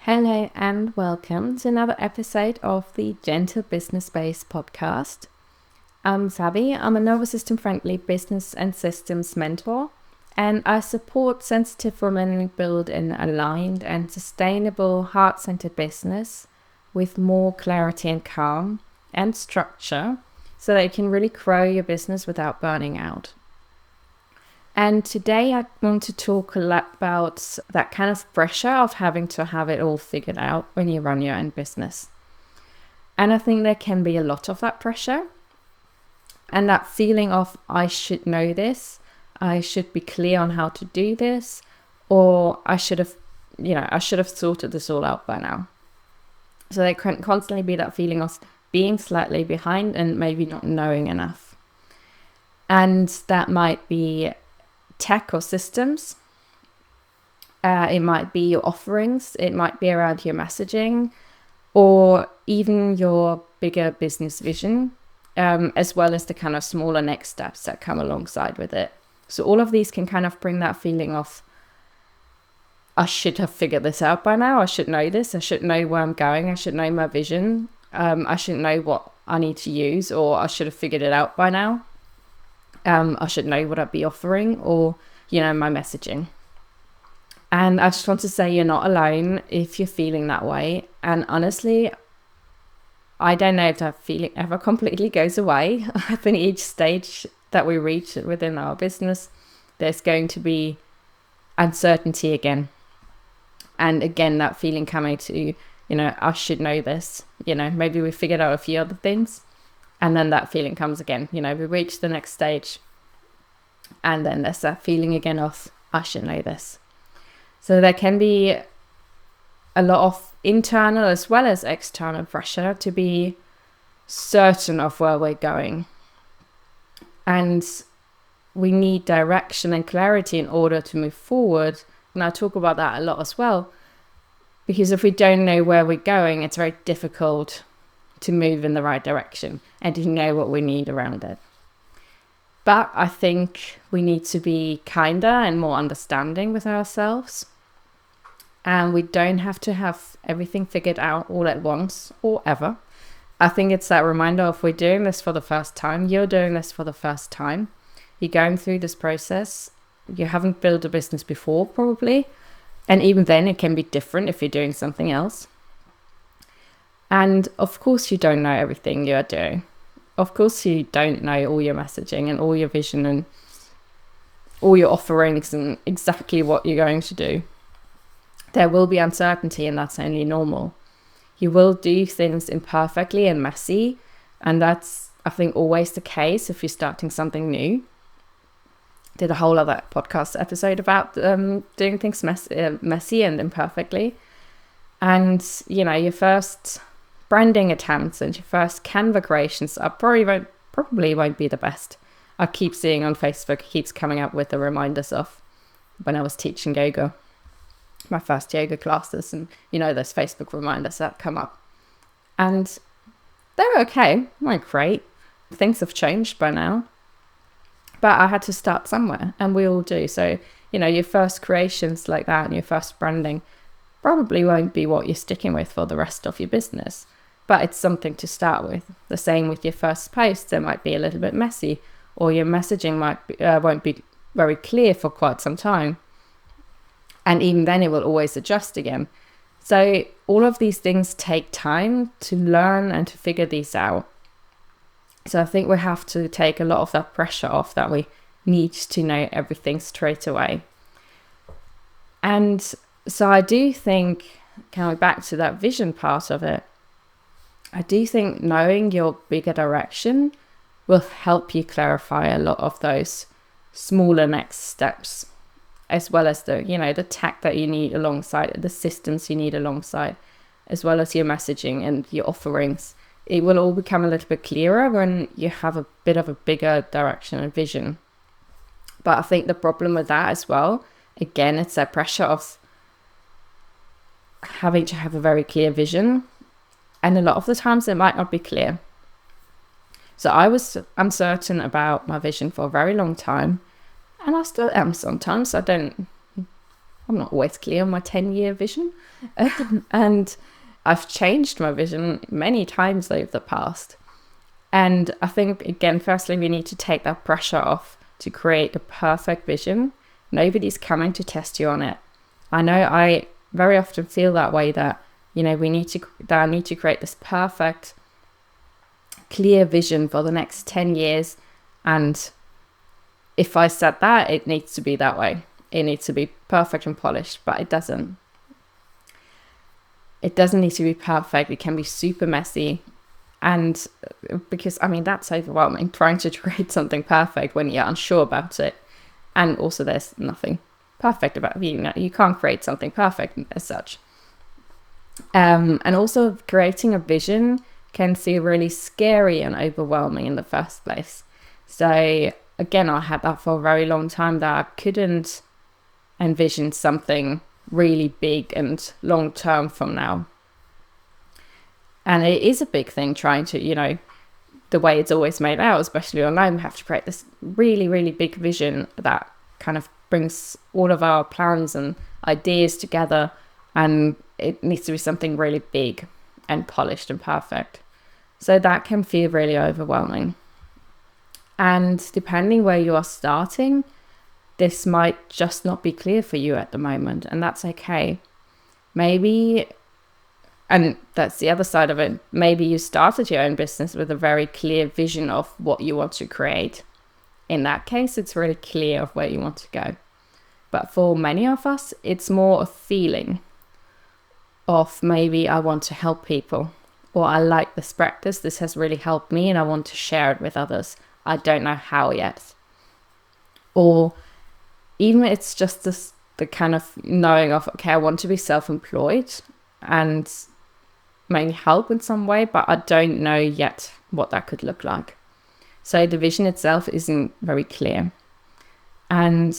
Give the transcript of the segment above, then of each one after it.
Hello and welcome to another episode of the Gentle Business Space podcast. I'm Sabi. I'm a nervous system friendly business and systems mentor, and I support sensitive women build an aligned and sustainable heart-centered business with more clarity and calm and structure so that you can really grow your business without burning out. And today I want to talk a lot about that kind of pressure of having to have it all figured out when you run your own business. And I think there can be a lot of that pressure and that feeling of I should know this, I should be clear on how to do this, or I should have sorted this all out by now. So there can constantly be that feeling of being slightly behind and maybe not knowing enough. And that might be tech or systems. It might be your offerings. It might be around your messaging or even your bigger business vision, as well as the kind of smaller next steps that come alongside with it. So all of these can kind of bring that feeling of, I should have figured this out by now. I should know this. I should know where I'm going. I should know my vision. I should know what I need to use, or I should have figured it out by now. I should know what I'd be offering or, my messaging. And I just want to say you're not alone if you're feeling that way. And honestly, I don't know if that feeling ever completely goes away. I think each stage that we reach within our business, there's going to be uncertainty again. And again, that feeling coming to, I should know this. Maybe we figured out a few other things. And then that feeling comes again. We reach the next stage. And then there's that feeling again of, I should know this. So there can be a lot of internal as well as external pressure to be certain of where we're going. And we need direction and clarity in order to move forward. And I talk about that a lot as well. Because if we don't know where we're going, it's very difficult to move in the right direction and to know what we need around it. But I think we need to be kinder and more understanding with ourselves. And we don't have to have everything figured out all at once or ever. I think it's that reminder of we're doing this for the first time. You're doing this for the first time. You're going through this process. You haven't built a business before, probably. And even then, it can be different if you're doing something else. And of course, you don't know everything you're doing. Of course, you don't know all your messaging and all your vision and all your offerings and exactly what you're going to do. There will be uncertainty, and that's only normal. You will do things imperfectly and messy, and that's, I think, always the case if you're starting something new. Did a whole other podcast episode about doing things messy and imperfectly. And, your first branding attempts and your first Canva creations are probably won't be the best. I keep seeing on Facebook, it keeps coming up with the reminders of when I was teaching yoga, my first yoga classes, and those Facebook reminders that come up. And they're okay, not great. Things have changed by now. But I had to start somewhere, and we all do. So, your first creations like that and your first branding probably won't be what you're sticking with for the rest of your business. But it's something to start with. The same with your first post. It might be a little bit messy, or your messaging won't be very clear for quite some time. And even then, it will always adjust again. So all of these things take time to learn and to figure these out. So I think we have to take a lot of that pressure off that we need to know everything straight away. And so I do think, coming back to that vision part of it, I do think knowing your bigger direction will help you clarify a lot of those smaller next steps, as well as the tech that you need alongside it, the systems you need alongside, as well as your messaging and your offerings. It will all become a little bit clearer when you have a bit of a bigger direction and vision. But I think the problem with that as well, again, it's that pressure of having to have a very clear vision. And a lot of the times it might not be clear. So I was uncertain about my vision for a very long time. And I still am sometimes. I I'm not always clear on my 10-year vision. And I've changed my vision many times over the past. And I think, again, firstly, we need to take that pressure off to create the perfect vision. Nobody's coming to test you on it. I know I very often feel that way, that, you know, I need to create this perfect, clear vision for the next 10 years. And if I said that, it needs to be that way. It needs to be perfect and polished, but it doesn't. It doesn't need to be perfect. It can be super messy. And because, I mean, that's overwhelming, trying to create something perfect when you're unsure about it. And also there's nothing perfect about it. You know, you can't create something perfect as such. And also creating a vision can feel really scary and overwhelming in the first place. So again, I had that for a very long time, that I couldn't envision something really big and long term from now. And it is a big thing trying to, you know, the way it's always made out, especially online, we have to create this really, really big vision that kind of brings all of our plans and ideas together. And it needs to be something really big and polished and perfect. So that can feel really overwhelming. And depending where you are starting, this might just not be clear for you at the moment. And that's okay. Maybe, and that's the other side of it, maybe you started your own business with a very clear vision of what you want to create. In that case, it's really clear of where you want to go. But for many of us, it's more a feeling of, maybe I want to help people, or I like this practice, this has really helped me and I want to share it with others. I don't know how yet. Or even it's just the kind of knowing of, okay, I want to be self-employed and maybe help in some way, but I don't know yet what that could look like. So the vision itself isn't very clear. And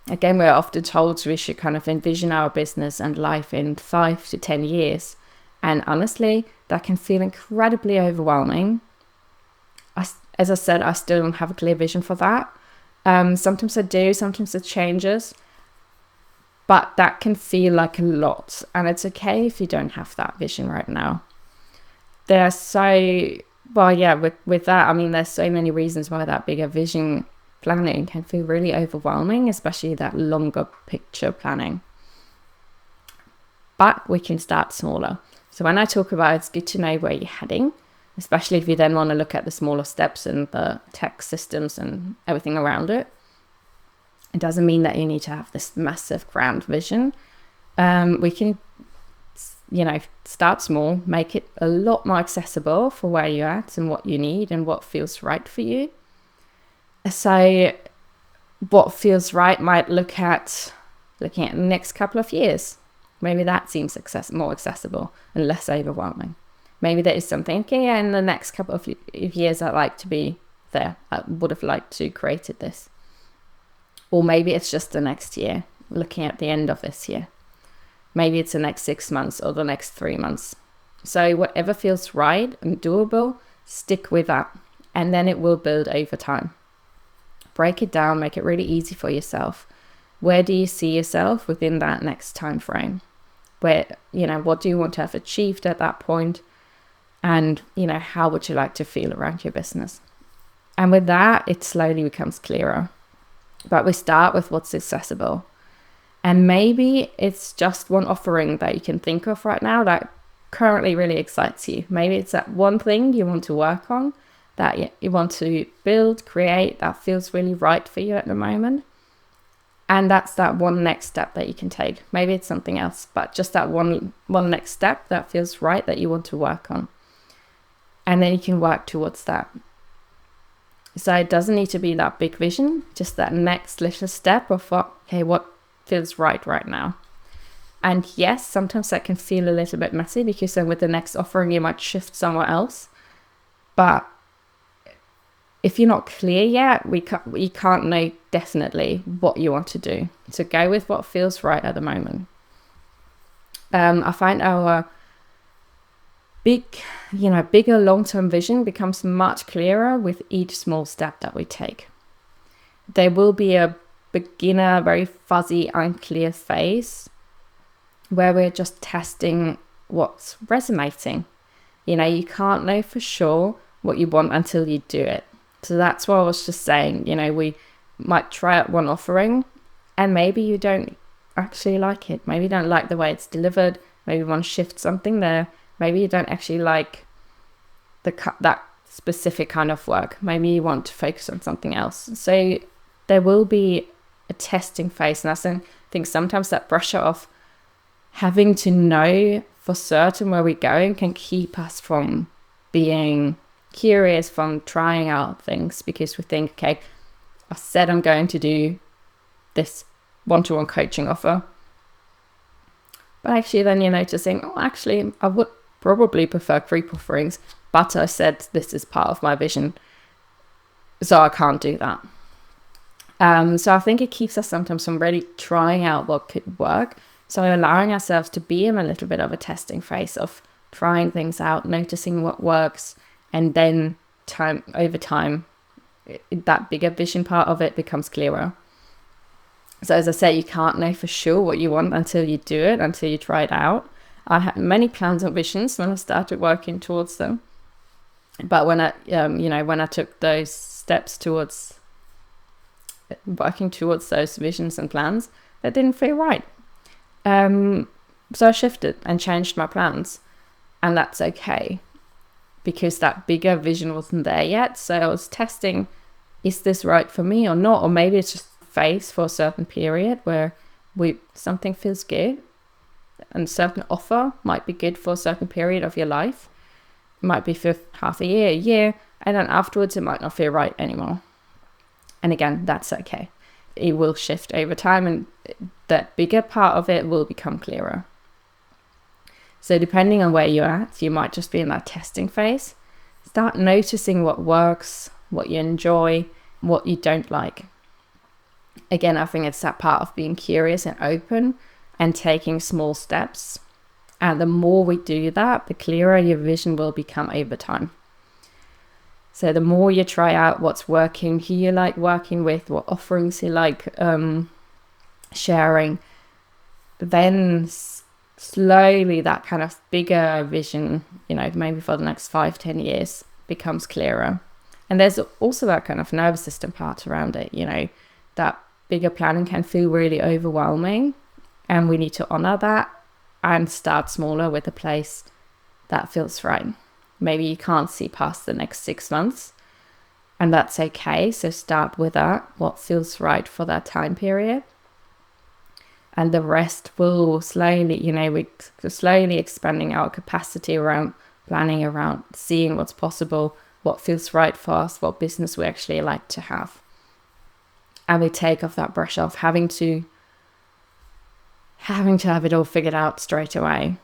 again, we're often told we should kind of envision our business and life in 5 to 10 years. And honestly, that can feel incredibly overwhelming. As I said, I still don't have a clear vision for that. Sometimes I do, sometimes it changes. But that can feel like a lot. And it's okay if you don't have that vision right now. With that, I mean, there's so many reasons why that bigger vision planning can feel really overwhelming, especially that longer picture planning. But we can start smaller. So when I talk about it's good to know where you're heading, especially if you then want to look at the smaller steps and the tech systems and everything around it. It doesn't mean that you need to have this massive grand vision. We can, start small, make it a lot more accessible for where you're at and what you need and what feels right for you. So what feels right might look at looking at the next couple of years. Maybe that seems more accessible and less overwhelming. Maybe there is something, okay, in the next couple of years I'd like to be there. I would have liked to created this. Or maybe it's just the next year, looking at the end of this year. Maybe it's the next 6 months or the next 3 months. So whatever feels right and doable, stick with that. And then it will build over time. Break it down, make it really easy for yourself. Where do you see yourself within that next time frame? What do you want to have achieved at that point? And, how would you like to feel around your business? And with that, it slowly becomes clearer. But we start with what's accessible. And maybe it's just one offering that you can think of right now that currently really excites you. Maybe it's that one thing you want to work on, that you want to build, create, that feels really right for you at the moment. And that's that one next step that you can take. Maybe it's something else, but just that one next step that feels right that you want to work on. And then you can work towards that. So it doesn't need to be that big vision, just that next little step of what feels right now. And yes, sometimes that can feel a little bit messy because then with the next offering you might shift somewhere else. But if you're not clear yet, you can't know definitely what you want to do. So go with what feels right at the moment. I find our bigger long-term vision becomes much clearer with each small step that we take. There will be a beginner, very fuzzy, unclear phase where we're just testing what's resonating. You can't know for sure what you want until you do it. So that's what I was just saying. We might try out one offering and maybe you don't actually like it. Maybe you don't like the way it's delivered. Maybe you want to shift something there. Maybe you don't actually like that specific kind of work. Maybe you want to focus on something else. So there will be a testing phase. And I think sometimes that pressure of having to know for certain where we're going can keep us from being curious, from trying out things, because we think, okay, I said I'm going to do this one-to-one coaching offer. But actually then you're noticing, actually I would probably prefer group offerings, but I said this is part of my vision, so I can't do that. So I think it keeps us sometimes from really trying out what could work. So allowing ourselves to be in a little bit of a testing phase of trying things out, noticing what works, and then over time, that bigger vision part of it becomes clearer. So as I say, you can't know for sure what you want until you do it, until you try it out. I had many plans and visions when I started working towards them. But when I took those steps towards working towards those visions and plans, that didn't feel right. So I shifted and changed my plans, and that's okay, because that bigger vision wasn't there yet. So I was testing, is this right for me or not? Or maybe it's just a phase for a certain period where something feels good, and a certain offer might be good for a certain period of your life. It might be for half a year, and then afterwards it might not feel right anymore. And again, that's okay. It will shift over time, and that bigger part of it will become clearer. So depending on where you're at, you might just be in that testing phase. Start noticing what works, what you enjoy, what you don't like. Again, I think it's that part of being curious and open and taking small steps. And the more we do that, the clearer your vision will become over time. So the more you try out what's working, who you like working with, what offerings you like sharing, then slowly that kind of bigger vision, maybe for the next 5-10 years, becomes clearer. And there's also that kind of nervous system part around it. That bigger planning can feel really overwhelming, and we need to honor that and start smaller with a place that feels right. Maybe you can't see past the next 6 months, and that's okay. So start with that, what feels right for that time period. And the rest will slowly, we're slowly expanding our capacity around planning, around seeing what's possible, what feels right for us, what business we actually like to have. And we take off that pressure of having to have it all figured out straight away.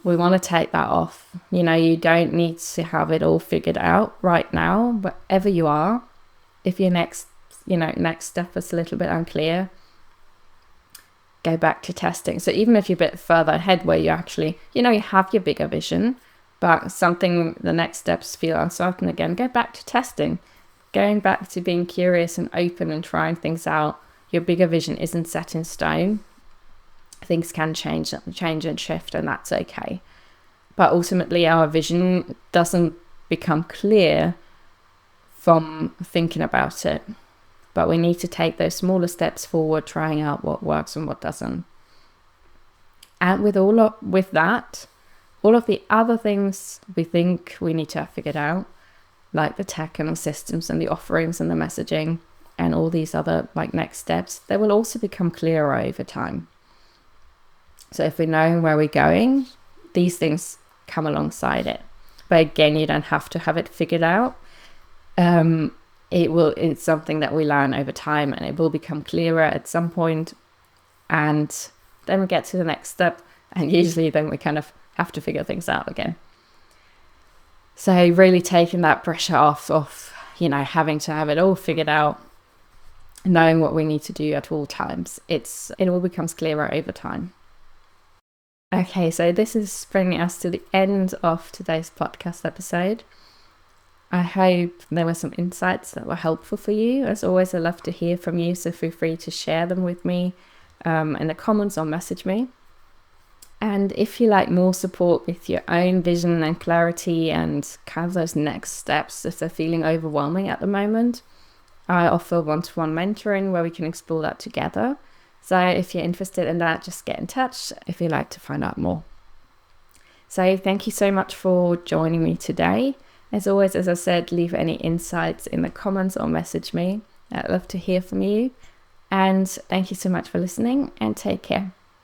We want to take that off. You don't need to have it all figured out right now, wherever you are. If your next step is a little bit unclear, go back to testing. So even if you're a bit further ahead where you actually, you have your bigger vision, but the next steps feel uncertain again, go back to testing. Going back to being curious and open and trying things out. Your bigger vision isn't set in stone. Things can change and shift, and that's okay. But ultimately, our vision doesn't become clear from thinking about it. But we need to take those smaller steps forward, trying out what works and what doesn't. And with that, all of the other things we think we need to have figured out, like the tech and the systems and the offerings and the messaging and all these other next steps, they will also become clearer over time. So if we know where we're going, these things come alongside it. But again, you don't have to have it figured out. It's something that we learn over time, and it will become clearer at some point. And then we get to the next step, and usually then we kind of have to figure things out again. So really taking that pressure off of, having to have it all figured out, knowing what we need to do at all times. It all becomes clearer over time. Okay, so this is bringing us to the end of today's podcast episode. I hope there were some insights that were helpful for you. As always, I love to hear from you, so feel free to share them with me in the comments or message me. And if you like more support with your own vision and clarity and kind of those next steps, if they're feeling overwhelming at the moment, I offer one-to-one mentoring where we can explore that together. So if you're interested in that, just get in touch if you'd like to find out more. So thank you so much for joining me today. As always, as I said, leave any insights in the comments or message me. I'd love to hear from you. And thank you so much for listening, and take care.